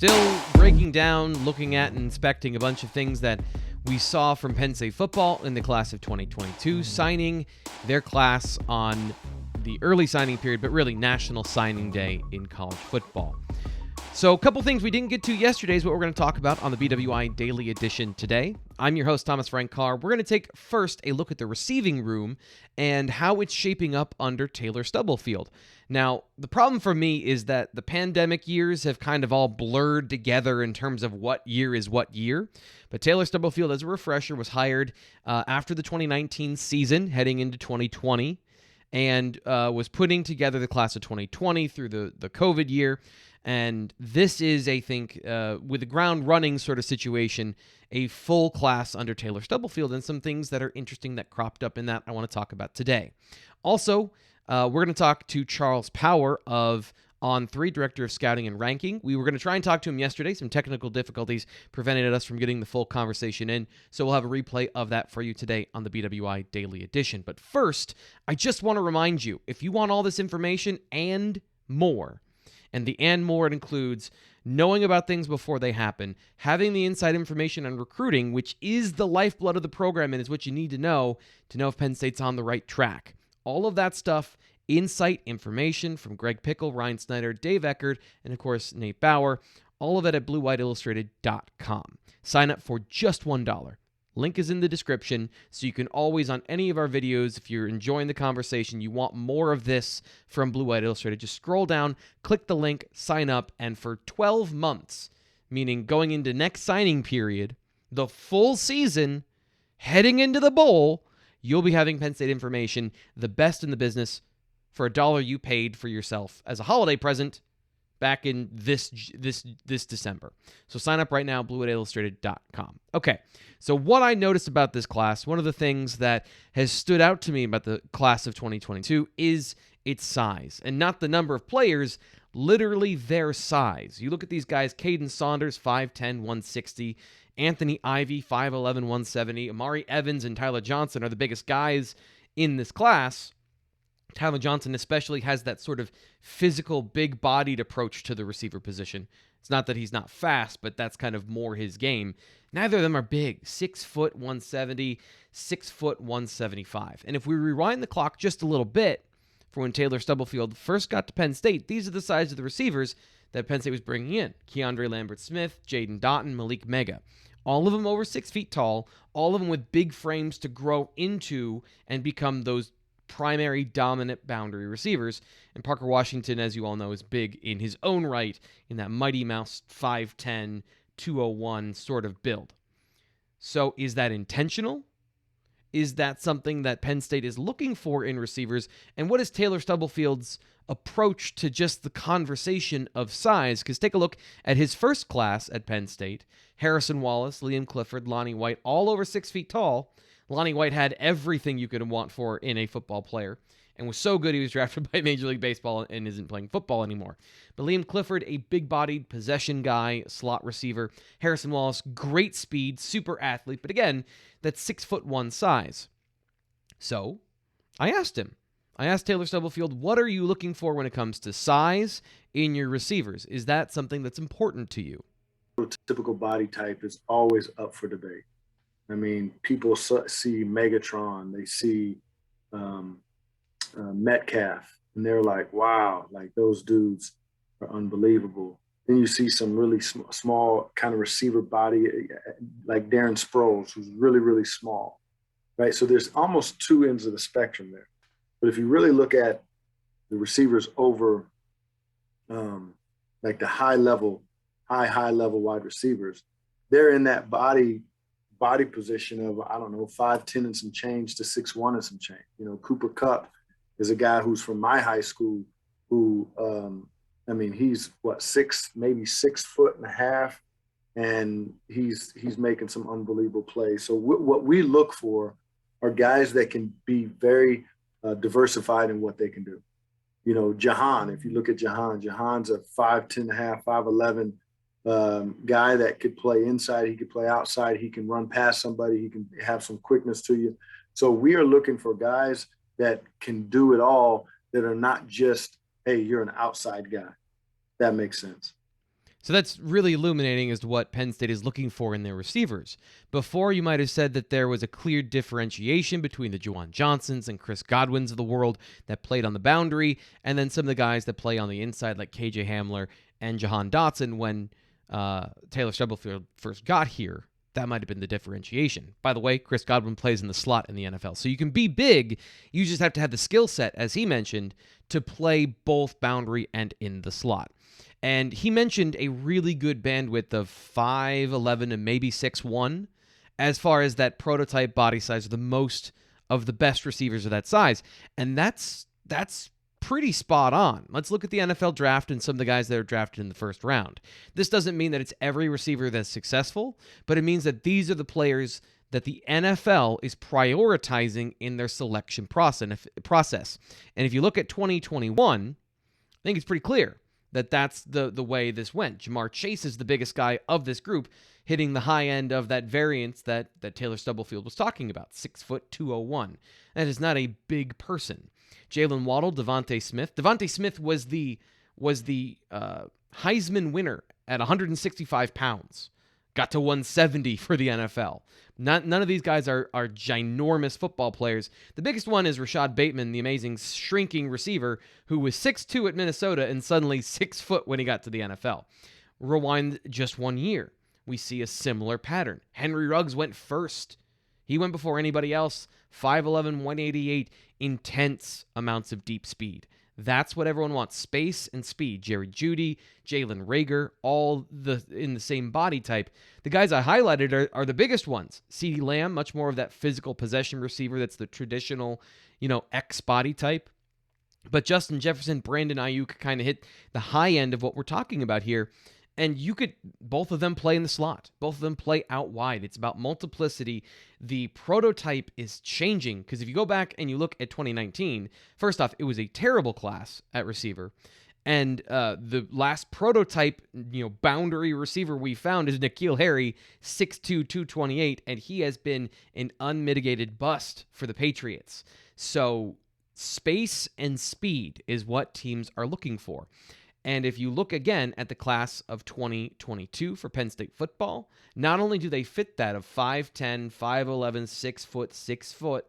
Still breaking down, looking at, and inspecting a bunch of things that we saw from Penn State football in the class of 2022, signing their class on the early signing period, but really National Signing Day in college football. So a couple things we didn't get to yesterday is what we're going to talk about on the BWI Daily Edition today. I'm your host, Thomas Frank Carr. We're going to take first a look at the receiving room and how it's shaping up under Tayler Stubblefield. Now, the problem for me is that the pandemic years have kind of all blurred together in terms of what year is what year. But Tayler Stubblefield, as a refresher, was hired after the 2019 season, heading into 2020, and was putting together the class of 2020 through the COVID year. And this is, I think, with the ground running sort of situation, a full class under Tayler Stubblefield, and some things that are interesting that cropped up in that I want to talk about today. Also, we're going to talk to Charles Power of On3, Director of Scouting and Ranking. We were going to try and talk to him yesterday. Some technical difficulties prevented us from getting the full conversation in, so we'll have a replay of that for you today on the BWI Daily Edition. But first, I just want to remind you, if you want all this information and more, and the and more, it includes knowing about things before they happen, having the inside information on recruiting, which is the lifeblood of the program and is what you need to know if Penn State's on the right track. All of that stuff, insight, information from Greg Pickle, Ryan Snyder, Dave Eckert, and of course, Nate Bauer, all of it at bluewhiteillustrated.com. Sign up for just $1. Link is in the description, so you can always, on any of our videos, if you're enjoying the conversation, you want more of this from Blue White Illustrated, just scroll down, click the link, sign up, and for 12 months, meaning going into next signing period, the full season, heading into the bowl, you'll be having Penn State information, the best in the business, for $1 you paid for yourself as a holiday present back in this December. So sign up right now, blueillustrated.com. Okay, so what I noticed about this class, one of the things that has stood out to me about the class of 2022 is its size. And not the number of players, literally their size. You look at these guys, Kaden Saunders, 5'10", 160. Anthony Ivey, 5'11", 170. Omari Evans and Tyler Johnson are the biggest guys in this class. Tyler Johnson especially has that sort of physical, big-bodied approach to the receiver position. It's not that he's not fast, but that's kind of more his game. Neither of them are big. 6 foot 170, 6 foot 175. And if we rewind the clock just a little bit for when Tayler Stubblefield first got to Penn State, these are the size of the receivers that Penn State was bringing in. Keandre Lambert-Smith, Jaden Dotton, Malik Mega. All of them over 6 feet tall, all of them with big frames to grow into and become those primary dominant boundary receivers. And Parker Washington, as you all know, is big in his own right in that Mighty Mouse 5'10", 201 sort of build. So is that intentional? Is that something that Penn State is looking for in receivers? And what is Tayler Stubblefield's approach to just the conversation of size? Because take a look at his first class at Penn State. Harrison Wallace, Liam Clifford, Lonnie White, all over 6 feet tall. Lonnie White had everything you could want for in a football player and was so good he was drafted by Major League Baseball and isn't playing football anymore. But Liam Clifford, a big-bodied possession guy, slot receiver. Harrison Wallace, great speed, super athlete, but again, that's 6'1" size. So I asked Tayler Stubblefield, what are you looking for when it comes to size in your receivers? Is that something that's important to you? Typical body type is always up for debate. I mean, people see Megatron, they see Metcalf, and they're like, wow, like those dudes are unbelievable. Then you see some really small kind of receiver body, like Darren Sproles, who's really, really small, right? So there's almost two ends of the spectrum there. But if you really look at the receivers over like the high level wide receivers, they're in that body position of, I don't know, 5'10" and some change to 6'1" and some change. You know, Cooper Kupp is a guy who's from my high school who, I mean, he's maybe 6 foot and a half, and he's making some unbelievable plays. So what we look for are guys that can be very diversified in what they can do. You know, Jahan, if you look at Jahan's a 5'10" and a half, 5'11", guy that could play inside, he could play outside, he can run past somebody, he can have some quickness to you. So we are looking for guys that can do it all, that are not just, hey, you're an outside guy. That makes sense. So that's really illuminating as to what Penn State is looking for in their receivers. Before, you might have said that there was a clear differentiation between the Juwan Johnsons and Chris Godwins of the world that played on the boundary, and then some of the guys that play on the inside like KJ Hamler and Jahan Dotson when Tayler Stubblefield first got here. That might have been the differentiation. By the way, Chris Godwin plays in the slot in the NFL. So you can be big, you just have to have the skill set, as he mentioned, to play both boundary and in the slot. And he mentioned a really good bandwidth of 5'11 and maybe 6'1 as far as that prototype body size, the most of the best receivers of that size. And that's pretty spot on. Let's look at the NFL draft and some of the guys that are drafted in the first round. This doesn't mean that it's every receiver that's successful, but it means that these are the players that the NFL is prioritizing in their selection process. And if you look at 2021, I think it's pretty clear that that's the way this went. Jamar Chase is the biggest guy of this group, hitting the high end of that variance that Tayler Stubblefield was talking about, 6 foot 201. That is not a big person. Jalen Waddle, Devontae Smith. Devontae Smith was the Heisman winner at 165 pounds. Got to 170 for the NFL. None of these guys are ginormous football players. The biggest one is Rashad Bateman, the amazing shrinking receiver who was 6'2 at Minnesota and suddenly 6 foot when he got to the NFL. Rewind just 1 year. We see a similar pattern. Henry Ruggs went first. He went before anybody else. 5'11", 188, intense amounts of deep speed. That's what everyone wants, space and speed. Jerry Jeudy, Jalen Reagor, all in the same body type. The guys I highlighted are the biggest ones. CeeDee Lamb, much more of that physical possession receiver that's the traditional, X body type. But Justin Jefferson, Brandon Ayuk kind of hit the high end of what we're talking about here. And both of them play in the slot. Both of them play out wide. It's about multiplicity. The prototype is changing because if you go back and you look at 2019, first off, it was a terrible class at receiver. And the last prototype, boundary receiver we found is N'Keal Harry, 6'2", 228, and he has been an unmitigated bust for the Patriots. So space and speed is what teams are looking for. And if you look again at the class of 2022 for Penn State football, not only do they fit that of 5'10", 5'11", 6 foot,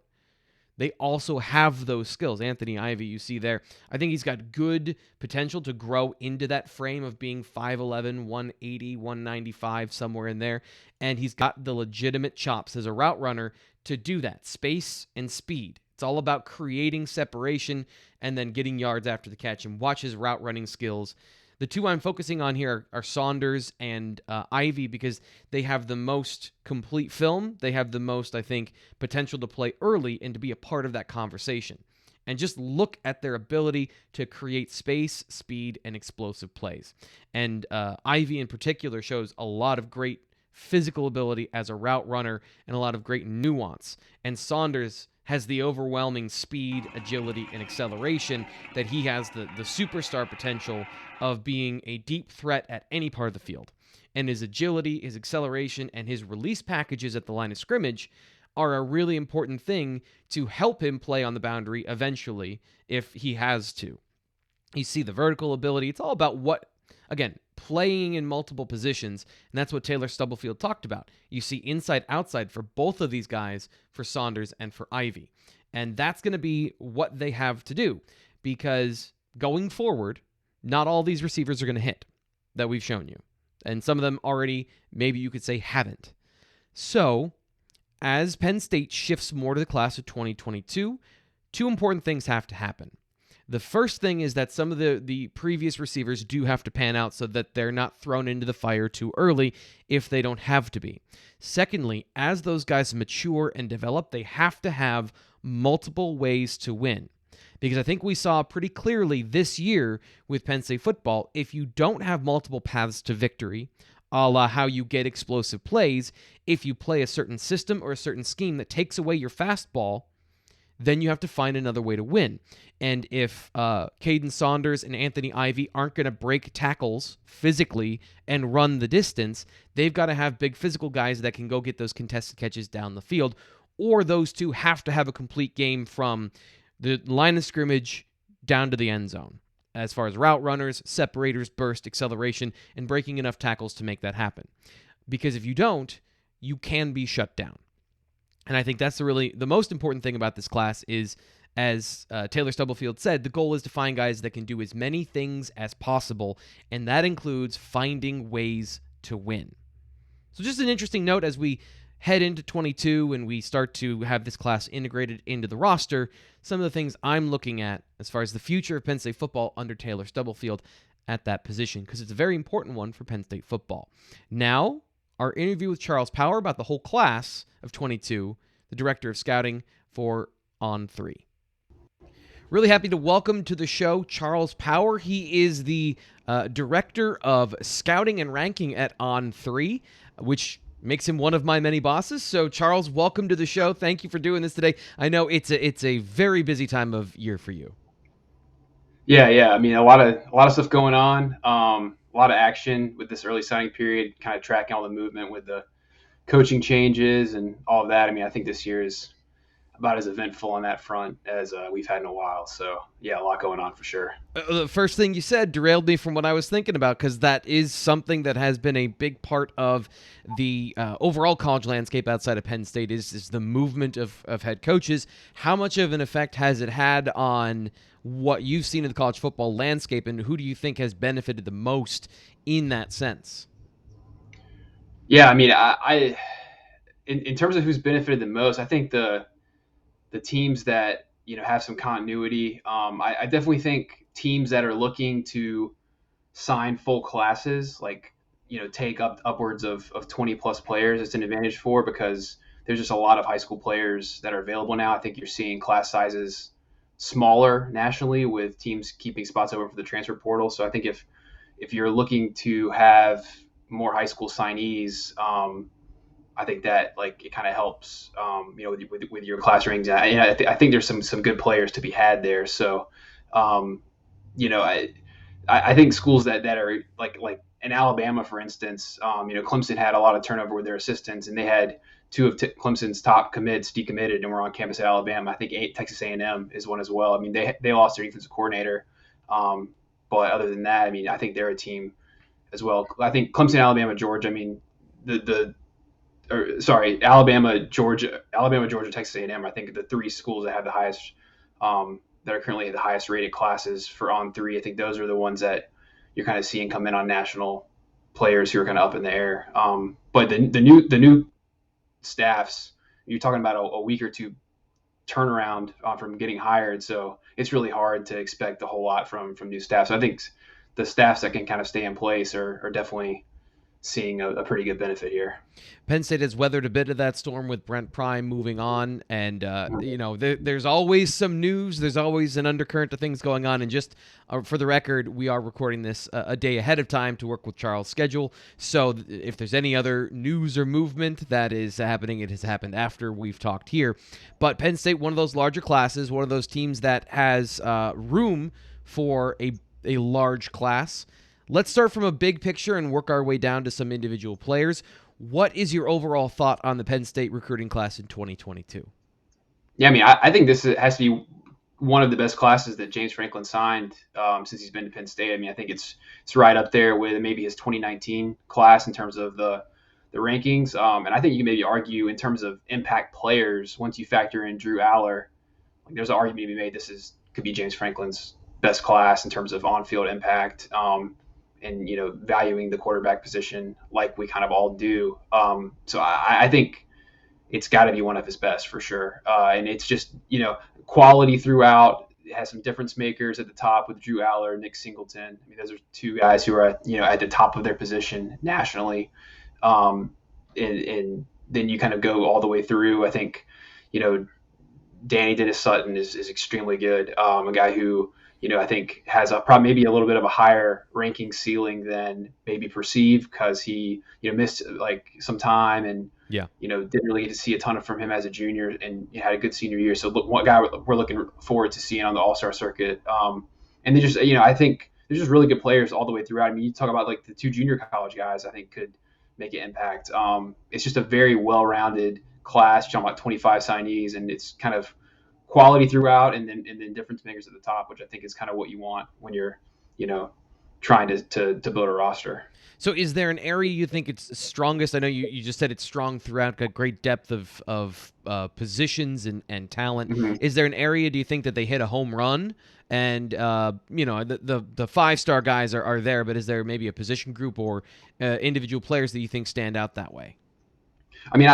they also have those skills. Anthony Ivey, you see there, I think he's got good potential to grow into that frame of being 5'11", 180, 195, somewhere in there. And he's got the legitimate chops as a route runner to do that, space and speed. It's all about creating separation and then getting yards after the catch. And watch his route running skills. The two I'm focusing on here are Saunders and Ivey because they have the most complete film. They have the most, I think, potential to play early and to be a part of that conversation. And just look at their ability to create space, speed, and explosive plays. And Ivey in particular shows a lot of great physical ability as a route runner and a lot of great nuance. And Saunders has the overwhelming speed, agility, and acceleration that he has the superstar potential of being a deep threat at any part of the field. And his agility, his acceleration, and his release packages at the line of scrimmage are a really important thing to help him play on the boundary eventually if he has to. You see the vertical ability. It's all about playing in multiple positions, and that's what Tayler Stubblefield talked about. You see inside, outside for both of these guys, for Saunders and for Ivey. And that's going to be what they have to do, because going forward, not all these receivers are going to hit that we've shown you. And some of them already, maybe you could say, haven't. So, as Penn State shifts more to the class of 2022, two important things have to happen. The first thing is that some of the previous receivers do have to pan out so that they're not thrown into the fire too early if they don't have to be. Secondly, as those guys mature and develop, they have to have multiple ways to win. Because I think we saw pretty clearly this year with Penn State football, if you don't have multiple paths to victory, a la how you get explosive plays, if you play a certain system or a certain scheme that takes away your fastball, then you have to find another way to win. And if Kaden Saunders and Anthony Ivey aren't going to break tackles physically and run the distance, they've got to have big physical guys that can go get those contested catches down the field, or those two have to have a complete game from the line of scrimmage down to the end zone. as far as route runners, separators, burst, acceleration, and breaking enough tackles to make that happen. Because if you don't, you can be shut down. And I think that's the most important thing about this class is, as Tayler Stubblefield said, the goal is to find guys that can do as many things as possible, and that includes finding ways to win. So just an interesting note as we head into 22 and we start to have this class integrated into the roster, some of the things I'm looking at as far as the future of Penn State football under Tayler Stubblefield at that position, because it's a very important one for Penn State football. Now, our interview with Charles Power about the whole class of 22, the director of scouting for On3. Really happy to welcome to the show Charles Power. He is the director of scouting and ranking at On3, which makes him one of my many bosses. So, Charles, welcome to the show. Thank you for doing this today. I know it's a very busy time of year for you. Yeah. I mean, a lot of stuff going on. A lot of action with this early signing period. Kind of tracking all the movement with the coaching changes and all of that. I mean, I think this year is about as eventful on that front as we've had in a while. So, yeah, a lot going on for sure. The first thing you said derailed me from what I was thinking about, because that is something that has been a big part of the overall college landscape outside of Penn State is the movement of head coaches. How much of an effect has it had on what you've seen in the college football landscape, and who do you think has benefited the most in that sense? Yeah, I mean, I in terms of who's benefited the most, I think the teams that, have some continuity. I definitely think teams that are looking to sign full classes, like, take upwards of 20 plus players, it's an advantage for, because there's just a lot of high school players that are available now. I think you're seeing class sizes smaller nationally with teams keeping spots over for the transfer portal. So I think if you're looking to have more high school signees, I think that it kind of helps, with your class rings. And I think there's some good players to be had there. So, I think schools that are like in Alabama, for instance, Clemson had a lot of turnover with their assistants, and they had two of Clemson's top commits decommitted and were on campus at Alabama. I think Texas A&M is one as well. I mean, they lost their defensive coordinator, but other than that, I mean, I think they're a team as well. I think Clemson, Alabama, Georgia. I mean, Alabama, Georgia, Texas A&M. I think the three schools that have the highest, that are currently the highest rated classes for On3. I think those are the ones that you're kind of seeing come in on national players who are kind of up in the air. But the new staffs, you're talking about a week or two turnaround from getting hired. So it's really hard to expect a whole lot from new staff. So I think the staffs that can kind of stay in place are definitely seeing a pretty good benefit here. Penn State has weathered a bit of that storm with Brent Prime moving on, and there's always some news. There's always an undercurrent of things going on, and just for the record, we are recording this a day ahead of time to work with Charles' schedule, so if there's any other news or movement that is happening, it has happened after we've talked here. But Penn State, one of those larger classes, one of those teams that has room for a large class. Let's start from a big picture and work our way down to some individual players. What is your overall thought on the Penn State recruiting class in 2022? Yeah, I mean, I think this has to be one of the best classes that James Franklin signed since he's been to Penn State. I mean, I think it's right up there with maybe his 2019 class in terms of the rankings. And I think you can maybe argue in terms of impact players, once you factor in Drew Aller, there's an argument to be made could be James Franklin's best class in terms of on-field impact. And, valuing the quarterback position like we kind of all do. So I think it's got to be one of his best for sure. And it's just, quality throughout. It has some difference makers at the top with Drew Aller, Nick Singleton. I mean, those are two guys who are, at the top of their position nationally. And then you kind of go all the way through. I think, Danny Dennis Sutton is extremely good. A guy who, I think has probably maybe a little bit of a higher ranking ceiling than maybe perceived, because he, missed some time and, didn't really get to see a ton from him as a junior, and had a good senior year. So one guy we're looking forward to seeing on the All-Star circuit. And they just, I think there's just really good players all the way throughout. I mean, you talk about the two junior college guys, I think could make an impact. It's just a very well-rounded class. You're talking about 25 signees, and it's kind of quality throughout, and then difference makers at the top, which I think is kind of what you want when you're, trying to build a roster. So is there an area you think it's strongest? I know you just said it's strong throughout, got great depth of positions and talent. Mm-hmm. Is there an area, do you think, that they hit a home run? And, the five-star guys are there, but is there maybe a position group or individual players that you think stand out that way? I mean,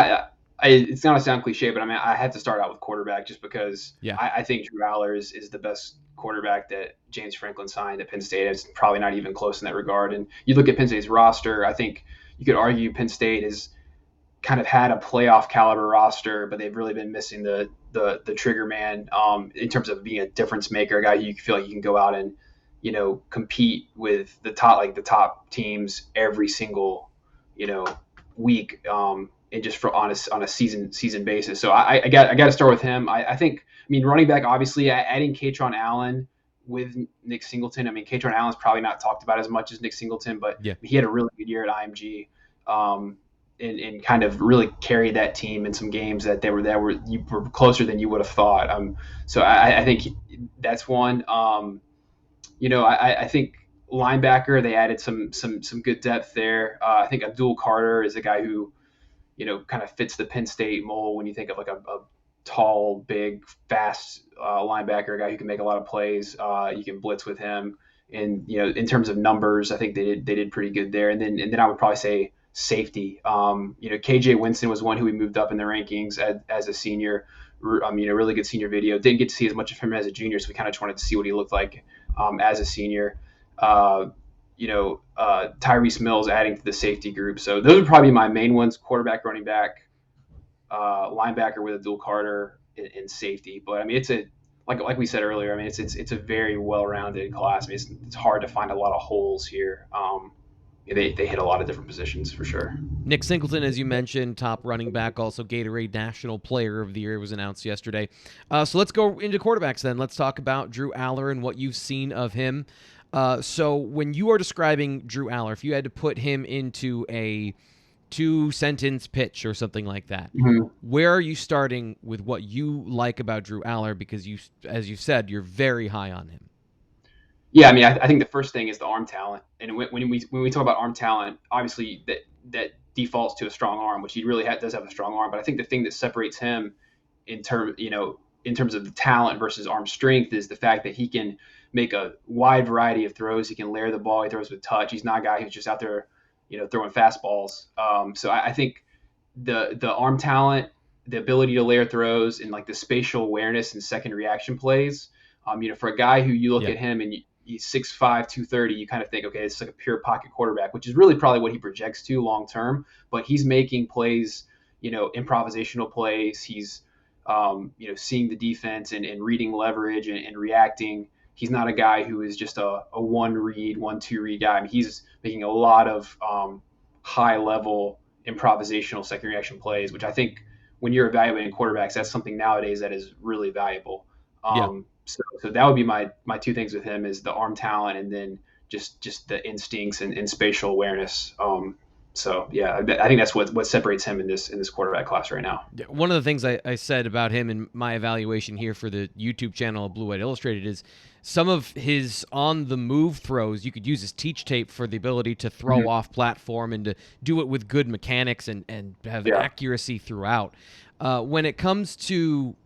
it's going to sound cliche, but I mean, I had to start out with quarterback just because I think Drew Aller is the best quarterback that James Franklin signed at Penn State. It's probably not even close in that regard. And you look at Penn State's roster, I think you could argue Penn State has kind of had a playoff caliber roster, but they've really been missing the trigger man in terms of being a difference maker, a guy who you feel like you can go out and, compete with the top teams every single, week. And just on a season basis. So I got to start with him. I think, running back, obviously, adding Katron Allen with Nick Singleton. I mean, Katron Allen's probably not talked about as much as Nick Singleton, but he had a really good year at IMG, and kind of really carried that team in some games that you were closer than you would have thought. So I think that's one. I think linebacker, they added some good depth there. I think Abdul Carter is a guy who, kind of fits the Penn State mold when you think of like a tall, big, fast linebacker, a guy who can make a lot of plays. You can blitz with him, and in terms of numbers, I think they did pretty good there. And then I would probably say safety. KJ Winston was one who we moved up in the rankings as a senior. Really good senior video. Didn't get to see as much of him as a junior, so we kind of just wanted to see what he looked like as a senior. Tyrese Mills adding to the safety group. So those would probably be my main ones: quarterback, running back, linebacker with Abdul Carter, and safety. But I mean, it's like we said earlier. I mean, it's a very well-rounded class. I mean, it's hard to find a lot of holes here. They hit a lot of different positions for sure. Nick Singleton, as you mentioned, top running back, also Gatorade National Player of the Year was announced yesterday. So let's go into quarterbacks then. Let's talk about Drew Aller and what you've seen of him. So when you are describing Drew Aller, if you had to put him into a 2-sentence pitch or something like that, where are you starting with what you like about Drew Aller? Because as you said, you're very high on him. Yeah, I mean, I think the first thing is the arm talent. And when we talk about arm talent, obviously that defaults to a strong arm, which he really does have a strong arm. But I think the thing that separates him in terms of the talent versus arm strength is the fact that he can make a wide variety of throws. He can layer the ball. He throws with touch. He's not a guy who's just out there, throwing fastballs. So I think the arm talent, the ability to layer throws, and like the spatial awareness and second reaction plays. For a guy who you look at him and he's 6'5", 230, you kind of think, okay, it's like a pure pocket quarterback, which is really probably what he projects to long term. But he's making plays, improvisational plays. He's seeing the defense and reading leverage and reacting. He's not a guy who is just a 1-2 read guy. I mean, he's making a lot of high level improvisational second reaction plays, which I think when you're evaluating quarterbacks, that's something nowadays that is really valuable. So that would be my two things with him, is the arm talent and then just the instincts and spatial awareness. So yeah, I think that's what separates him in this quarterback class right now. One of the things I said about him in my evaluation here for the YouTube channel of Blue White Illustrated is some of his on the move throws you could use as teach tape for the ability to throw off platform and to do it with good mechanics and have accuracy throughout. When it comes to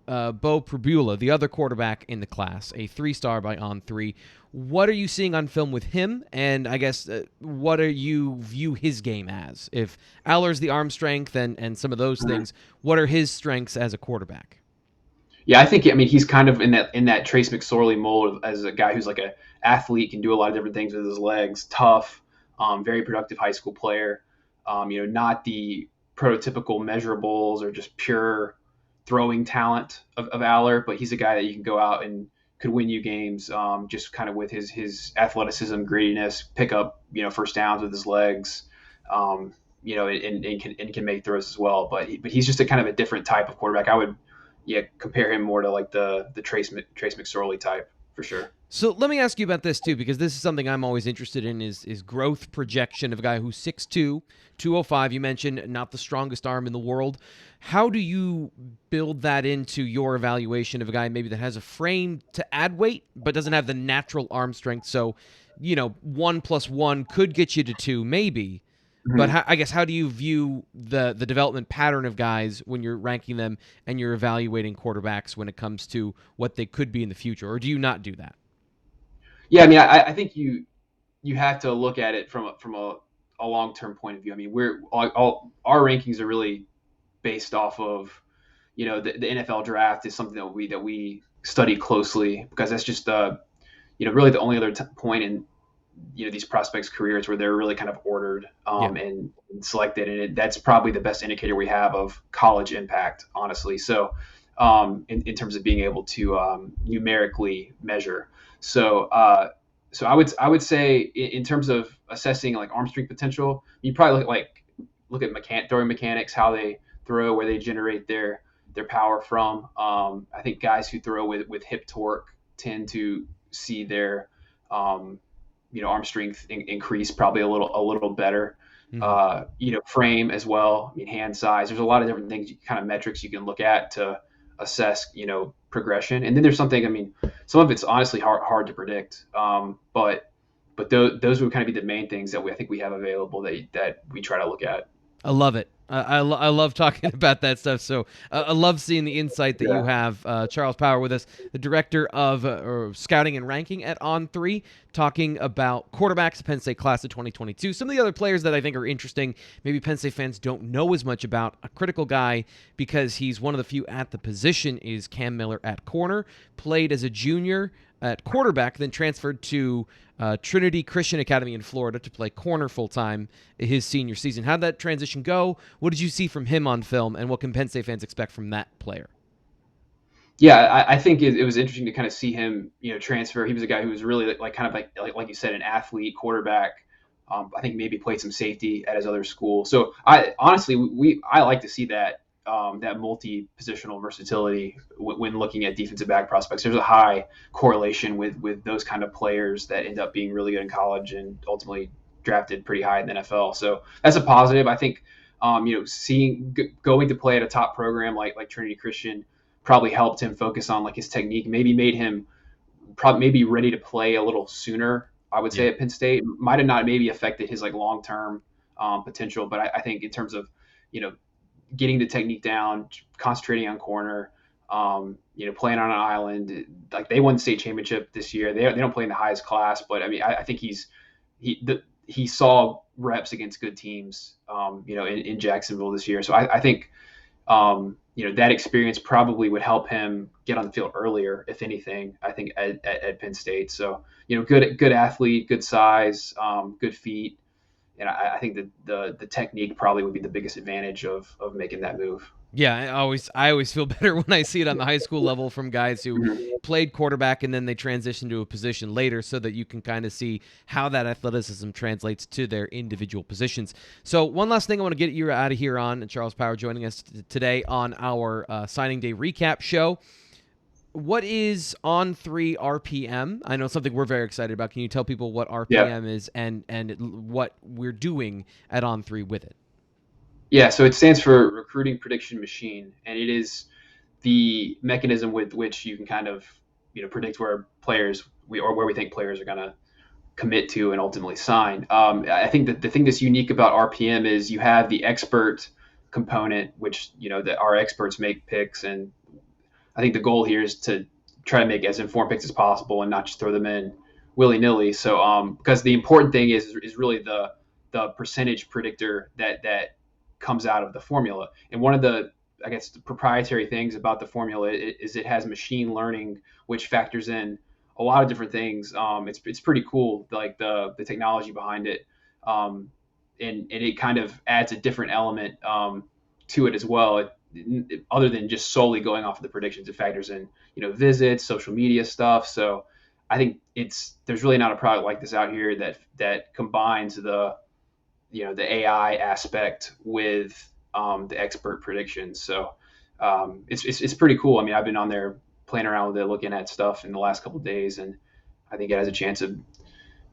Beau Pierce, the other quarterback in the class, a 3-star by On3, what are you seeing on film with him? And I guess what do you view his game as? If Aller's the arm strength and some of those things, what are his strengths as a quarterback? Yeah, I think he's kind of in that Trace McSorley mold as a guy who's like an athlete, can do a lot of different things with his legs, tough, very productive high school player. Not the prototypical measurables or just pure throwing talent of Aller, but he's a guy that you can go out and could win you games just kind of with his athleticism, grittiness, pick up first downs with his legs, and can make throws as well. But he's just a kind of a different type of quarterback. I would compare him more to like the Trace McSorley type. for sure. So let me ask you about this too, because this is something I'm always interested in is growth projection of a guy who's 6'2", 205. You mentioned not the strongest arm in the world. How do you build that into your evaluation of a guy maybe that has a frame to add weight, but doesn't have the natural arm strength? So, 1 + 1 could get you to 2, maybe. But I guess how do you view the development pattern of guys when you're ranking them and you're evaluating quarterbacks when it comes to what they could be in the future? Or do you not do that? Yeah, I mean, I think you have to look at it from a long-term point of view. I mean, we're all our rankings are really based off of, the NFL draft is something that we study closely, because that's just really the only other point in these prospects' careers where they're really kind of ordered and selected, and that's probably the best indicator we have of college impact, honestly. So in terms of being able to numerically measure. So I would say in terms of assessing like arm strength potential, you probably look at throwing mechanics, how they throw, where they generate their power from. I think guys who throw with hip torque tend to see their arm strength increase probably a little better. Frame as well. I mean, hand size. There's a lot of different things, kind of metrics you can look at to assess, progression. And then there's something. I mean, some of it's honestly hard to predict. But those would kind of be the main things that I think we have available that we try to look at. I love it. I love talking about that stuff. So I love seeing the insight that you have. Charles Power with us, the director of scouting and ranking at On3, talking about quarterbacks, Penn State class of 2022. Some of the other players that I think are interesting, maybe Penn State fans don't know as much about. A critical guy because he's one of the few at the position is Cam Miller at corner. Played as a junior at quarterback, then transferred to Trinity Christian Academy in Florida to play corner full-time his senior season. How'd that transition go? What did you see from him on film, and what can Penn State fans expect from that player? Yeah, I think it was interesting to kind of see him, transfer. He was a guy who was really like you said, an athlete, quarterback. I think maybe played some safety at his other school. So I like to see that multi-positional versatility when looking at defensive back prospects. There's a high correlation with those kind of players that end up being really good in college and ultimately drafted pretty high in the NFL. So that's a positive. I think, going to play at a top program like Trinity Christian probably helped him focus on like his technique, maybe made him maybe ready to play a little sooner. I would say at Penn State might have not maybe affected his like long-term potential, but I think in terms of, getting the technique down, concentrating on corner, playing on an island. Like they won the state championship this year. They don't play in the highest class, but I mean, I think he saw reps against good teams, in Jacksonville this year. So I think, that experience probably would help him get on the field earlier, if anything, I think at Penn State. So, good athlete, good size, good feet. And I think that the technique probably would be the biggest advantage of making that move. Yeah, I always feel better when I see it on the high school level from guys who played quarterback and then they transition to a position later, so that you can kind of see how that athleticism translates to their individual positions. So one last thing I want to get you out of here on, and Charles Power joining us today on our signing day recap show. What is On3 RPM? I know something we're very excited about. Can you tell people what RPM is and what we're doing at On3 with it? Yeah, so it stands for Recruiting Prediction Machine, and it is the mechanism with which you can kind of, predict where where we think players are going to commit to and ultimately sign. I think that the thing that's unique about RPM is you have the expert component, which, that our experts make picks, and I think the goal here is to try to make as informed picks as possible and not just throw them in willy-nilly. So, because the important thing is really the percentage predictor that comes out of the formula. And one of the, I guess, the proprietary things about the formula is it has machine learning, which factors in a lot of different things. It's pretty cool, like the technology behind it. And it kind of adds a different element to it as well. Other than just solely going off of the predictions, it factors in, visits, social media stuff. So I think there's really not a product like this out here that combines the AI aspect with the expert predictions. So it's pretty cool. I mean, I've been on there playing around with it, looking at stuff in the last couple of days, and I think it has a chance of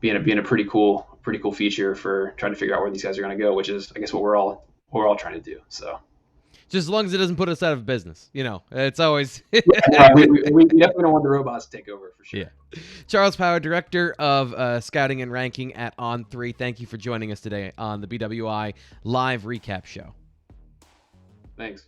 being a pretty cool feature for trying to figure out where these guys are going to go, which is, I guess, what we're all trying to do. So. Just as long as it doesn't put us out of business, it's always. We definitely don't want the robots to take over for sure. Yeah. Charles Power, Director of Scouting and Ranking at On3. Thank you for joining us today on the BWI Live Recap Show. Thanks.